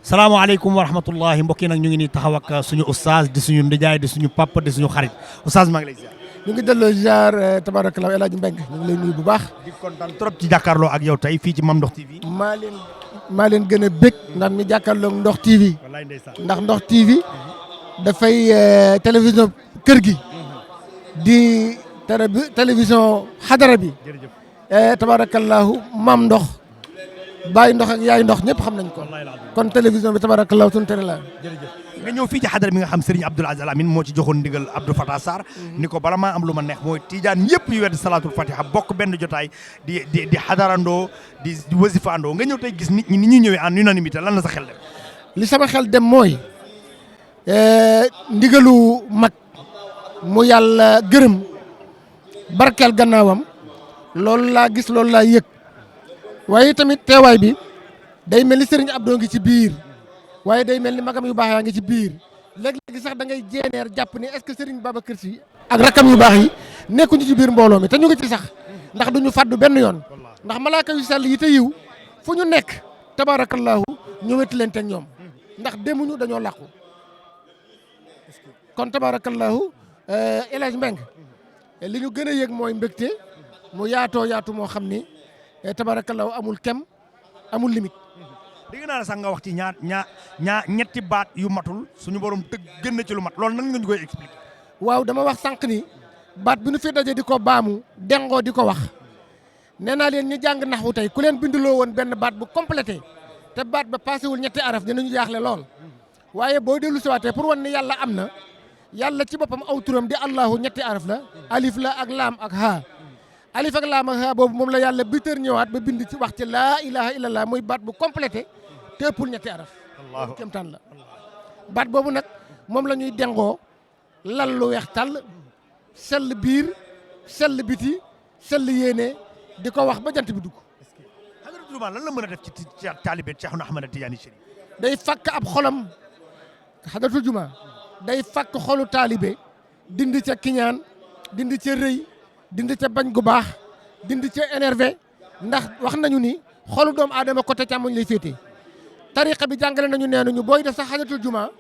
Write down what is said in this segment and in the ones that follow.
salaamaaleykum wa rahmatullahi mbokk yi nag ñu ngi nii taxaw ak suñu oustaz di suñu ndijaay di suñu papa di suñu xarit oustaz maa ngi lay ziar. ñu ngi delloo ziar tabarakallah El Hadj Mbengue ñu ngi lay nuyu bu baax. di kontaan trop ci jàkkaarloo ak yow tey fii ci Mame Ndokh TV. maa leen gën a bég ndax mi jàkkaarloog Ndokh TV. wallaay ndeysaan. ndax Ndokh TV dafay télévision kër gi. di télévision xadara bi. jërëjëf. tabarakallahu Mame Ndokh Baye Ndokh ak Yaay Ndokh ñëpp xam nañ ko. kon télévision bi tabarakallahu suñu télé la. jërëjëf nga ñëw fii ci xadara bi nga xam Serigne Abdoul Aziz Al Amine moo ci joxoon ndigal Abdou Fatah Sarr ni ko bala maa am lu ma neex mooy Tidiane yëpp yu wedd salaatul fatiha bokk benn jotaay di xadarandoo di wasifaandoo nga ñëw tey gis nit ñi ni ñuy ñëwee en unanimité lan la sa xel dem. li sama xel dem mooy ndigalu mag mu yàlla gërëm barkeel gannaawam loolu laa gis loolu laa yëg waaye tamit teewaay bi day mel ni Serigne Abdou ngi ci biir waaye day mel ni magam yu baax yaa ngi ci biir léegi sax da ngay jéeneer jàpp ni est-ce que Serigne Babacar Sy ak rakam yu baax yi nekkuñu ci biir mbooloo mi te ñu ngi ci sax ndax duñu fàddu benn yoon ndax malaaka yu sell yi te yiw fu ñu nekk tabarakallahu ñu wetti leen teg ñoom ndax demuñu dañoo làqu kon tabarakallahu El Hadj Mbengue li ñu gën a yëg mooy mbégte mu yaatoo yaatu moo xam ni tabarakallahu amul kem amul limite. dégg naa la sax nga wax ci ñetti baat yu matul suñu borom tëgg gën na ci lu mat loolu nan nga ñu koy expliquer. waaw dama wax sànq ni baat bi nu fi daje di ko baamu dengoo di ko wax nee naa leen ñu jàng naxwu tey ku leen binduloo woon benn baat bu complété te baat ba passé wul ñetti araf dinañu jaaxle lool waaye boo dellu siwaatee pour wan ni yàlla am na yàlla ci boppam aw turam di allahu ñetti araf la alif la ak laam ak haa alif ak laam ak haa boobu moom la yàlla bitër ñëwaat ba bind ci wax ci laa ilaha illallah muy baat bu complété te ëppul ñetti araf loolu kéemtaan la baat boobu nag moom la ñuy dengoo lal lu weex tàll sell biir sell biti sell yéene di ko wax ba jant bi dugg. Hadratul Jumaa lan la mën a def ci taalibe Cheikhuna Ahmad Tidiane Chérif. day fakk ab xolam Hadratul Jumaa day fakk xolu taalibe dindi ca kiñaan dindi ca rëy dindi ca bañ gu baax dindi ca énervé ndax wax nañu ni xolu doomu aadama côté càmmoñ lay féete. tariqa bi jàngale nañu nee nañu booy def sax Hadratul Jumaa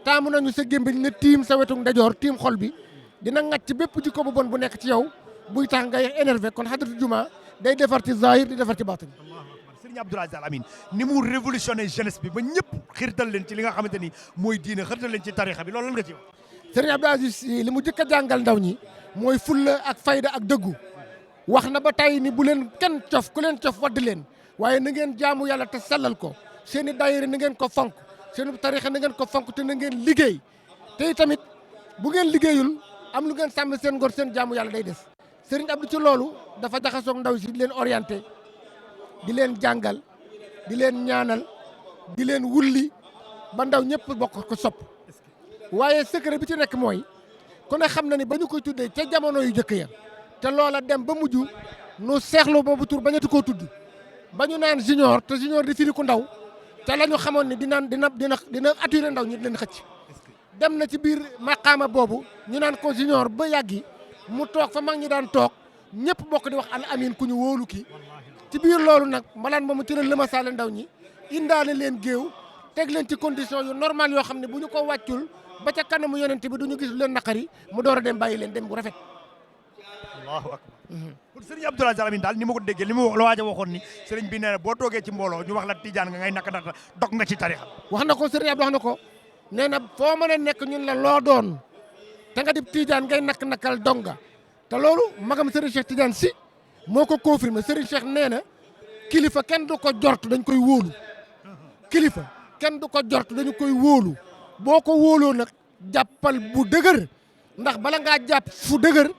taamu nañu sa gémmiñ na tiim sa wetu ndajoor tiim xol bi dina ŋàcc bépp jikko bu bon bu nekk ci yow buy tax ngay énervé kon Hadratul Jumaa day defar ci zahir di defar ci baatin. Serigne Abdoul Aziz Al Amine ni mu révolutionné jeunesse bi ba ñëpp xirtal leen ci li nga xamante ni mooy diine xirtal leen ci tariqa bi loolu lan nga ci wax. Serigne Abdoul Aziz li mu jëkk a jàngal ndaw ñi mooy fulla ak fayda ak dëggu wax na ba tey ni bu leen kenn cof ku leen cof wadd leen waaye na ngeen jaamu yàlla te sellal ko seen i daayira na ngeen ko fonk seen tarixa na ngeen ko fonk te na ngeen liggéey te tamit bu ngeen liggéeyul am lu ngeen sàmm seen ngor seen jaamu yàlla day des Serigne Abdou ci loolu dafa jaxasoog ndaw si di leen orienté di leen jàngal di leen ñaanal di leen wulli ba ndaw ñëpp bokk ko sopp waaye secret bi ci nekk mooy ku ne xam na ni ba ñu koy tuddee ca jamono yu jëkk ya te loola dem ba mujj nu seexlu boobu tur bañatu koo tudd ba ñu naan junior te junior di firi ku ndaw te la ñu xamoon ni dina attiré ndaw ñi di leen xëcc dem na ci biir maqaama boobu ñu naan ko junior ba yàggi mu toog fa mag ñi daan toog ñëpp bokk di wax al amin ku ñu wóolu kii ci biir loolu nag malaan moomu ci la lëmasaale ndaw ñi indaale leen géew teg leen ci condition yu normal yoo xam ne bu ñu ko wàccul ba ca kanamu yonent bi du ñu gis lu leen naqari mu door a dem bàyyi leen dem bu rafet. Allahu akbar. pour Serigne Abdoul Aziz Al Amine daal ni ma ko déggee li mu la waaj a waxoon ni Serigne bi nee na boo toogee ci mbooloo ñu wax la Tidiane nga ngay naka dog nga ci tarixa. wax na ko Serigne Abdou wax na ko nee na foo mën a nekk ñun la loo doon te nga di Tidiane ngay nakal donga te loolu magam Serigne Cheikh Tidiane Sy moo ko confirmé Serigne Cheikh nee na kilifa kenn du ko jort dañ koy wóolu kilifa kenn du ko jort dañu koy wóolu boo ko wóoloo nag jàppal bu dëgër ndax bala ngaa jàpp fu dëgër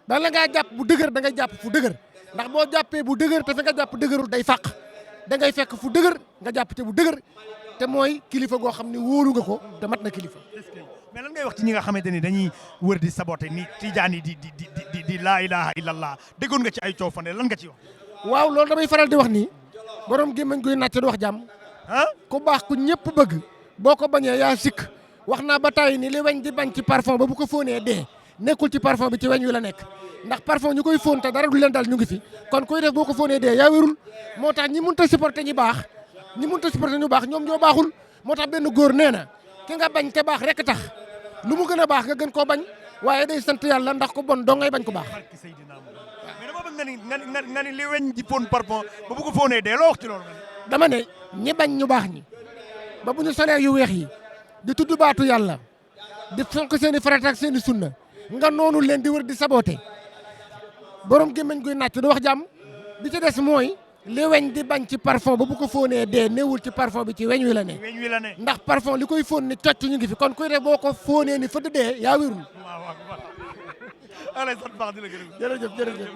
bala ngaa jàpp bu dëgër da ngay jàpp fu dëgër ndax boo jàppee bu dëgër te fi nga jàpp dëgërul day fàq da ngay fekk fu dëgër nga jàpp te bu dëgër te mooy kilifa goo xam ne wóolu nga ko te mat na kilifa. mais lan ngay wax ci ñi nga xamante ni dañuy wër di saboté ni Tidiane yi di laa ilaha illallah déggoon nga ci ay coow fan lan nga ci wax. waaw loolu damay faral di wax ni borom gémmañ guy nàcc du wax jàmm. ku baax ku ñëpp bëgg boo ko bañee yaa sikk wax naa ba tàyyi ni li weñ di bañ ci parfum ba bu ko fóonee dee nekkul ci parfum bi ci weñ wi la nekk ndax parfum ñu koy fóon te dara du leen dal ñu ngi fi kon kuy def boo ko fóonee dee yaa wérul moo tax ñi mënut a supporter ñi baax ñi mënut a supporter ñu baax ñoom ñoo baaxul moo tax benn góor nee na ki nga bañ te baax rek tax lu mu gën a baax nga gën koo bañ waaye day sant yàlla ndax ko bon doo ngay bañ ko baax. mais dama bëgg nga ni li weñ ji fóon parfum ba bu ko fóonee dee loo wax ci loolu. dama ne ñi bañ ñu baax ñi ba bu ñu solee yu weex yi di tudd baatu yàlla di fonk seen i farata ak seen i sunna nga noonu leen di wër di saboté borom gémmiñ guy nàcc du wax jàmm bi ci des mooy li weñ di bañ ci parfum ba bu ko fóonee dee néewul ci parfum bi ci weñ wi la ne. weñ wi la ne. ndax parfum li koy fóon ni cocc ñu ngi fi kon kuy def boo ko fóonee ni fëdd dee yaa wérul. waaw waaw. jërëjëf jërëjëf.